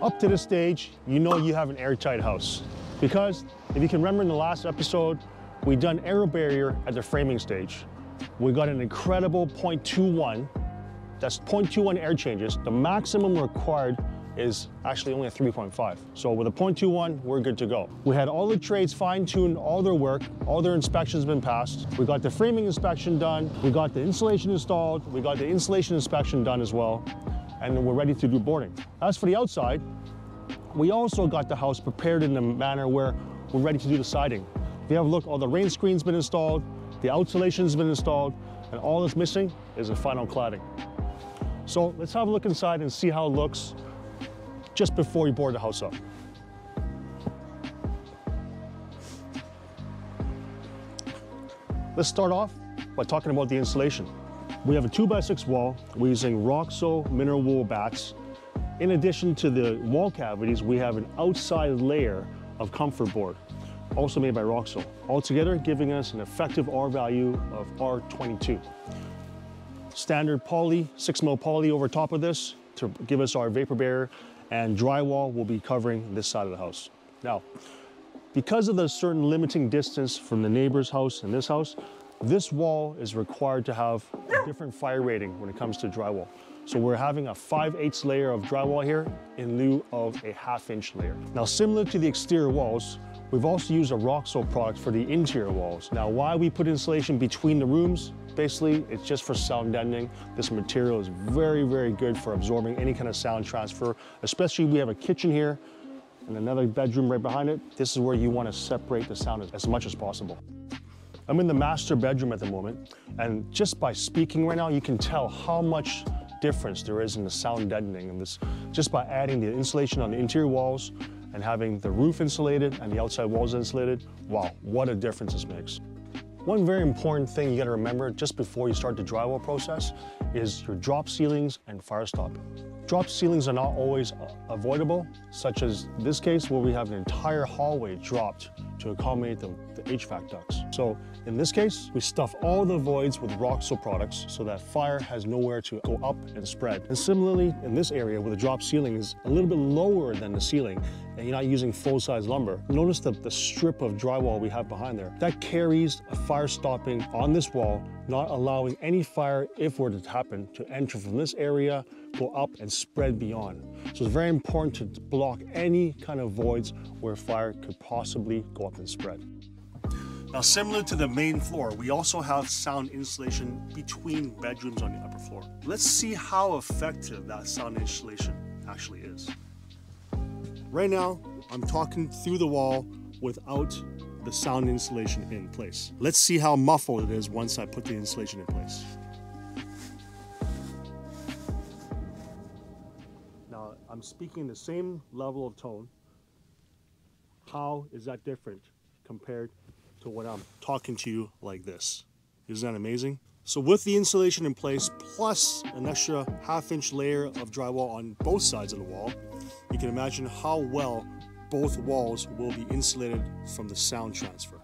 Up to this stage, you know you have an airtight house. Because if you can remember in the last episode, we done aerobarrier at the framing stage. We got an incredible 0.21. That's 0.21 air changes. The maximum required is actually only a 3.5. So with a 0.21, we're good to go. We had all the trades fine-tuned, all their work, all their inspections been passed. We got the framing inspection done. We got the insulation installed. We got the insulation inspection done as well. And we're ready to do boarding. As for the outside, we also got the house prepared in a manner where we're ready to do the siding. If you have a look, all the rain screen's been installed, the insulation's been installed, and all that's missing is the final cladding. So let's have a look inside and see how it looks just before we board the house up. Let's start off by talking about the insulation. We have a 2x6 wall. We're using Roxo mineral wool bats. In addition to the wall cavities, we have an outside layer of comfort board, also made by Roxo. Altogether, giving us an effective R value of R22. Standard poly, 6mm poly over top of this to give us our vapor barrier, and drywall will be covering this side of the house. Now, because of the certain limiting distance from the neighbor's house and this wall is required to have a different fire rating when it comes to drywall. So we're having a 5/8 layer of drywall here in lieu of a 1/2-inch layer. Now, similar to the exterior walls, we've also used a Roxo product for the interior walls. Now, why we put insulation between the rooms? Basically, it's just for sound deadening. This material is very, very good for absorbing any kind of sound transfer, especially we have a kitchen here and another bedroom right behind it. This is where you want to separate the sound as much as possible. I'm in the master bedroom at the moment, and just by speaking right now, you can tell how much difference there is in the sound deadening and this just by adding the insulation on the interior walls and having the roof insulated and the outside walls insulated. Wow, what a difference this makes. One very important thing you got to remember just before you start the drywall process is your drop ceilings and fire stopping. Drop ceilings are not always avoidable, such as this case where we have an entire hallway dropped to accommodate the HVAC ducts. So in this case, we stuff all the voids with Roxo products so that fire has nowhere to go up and spread. And similarly, in this area where the drop ceiling is a little bit lower than the ceiling and you're not using full-size lumber, notice the strip of drywall we have behind there. That carries a fire stopping on this wall, not allowing any fire, if it were to happen, to enter from this area, go up and spread beyond. So it's very important to block any kind of voids where fire could possibly go up and spread. Now, similar to the main floor, we also have sound insulation between bedrooms on the upper floor. Let's see how effective that sound insulation actually is. Right now, I'm talking through the wall without the sound insulation in place. Let's see how muffled it is once I put the insulation in place. Now, I'm speaking the same level of tone. How is that different compared to when I'm talking to you like this? Isn't that amazing? So with the insulation in place, plus an extra 1/2-inch layer of drywall on both sides of the wall, you can imagine how well both walls will be insulated from the sound transfer.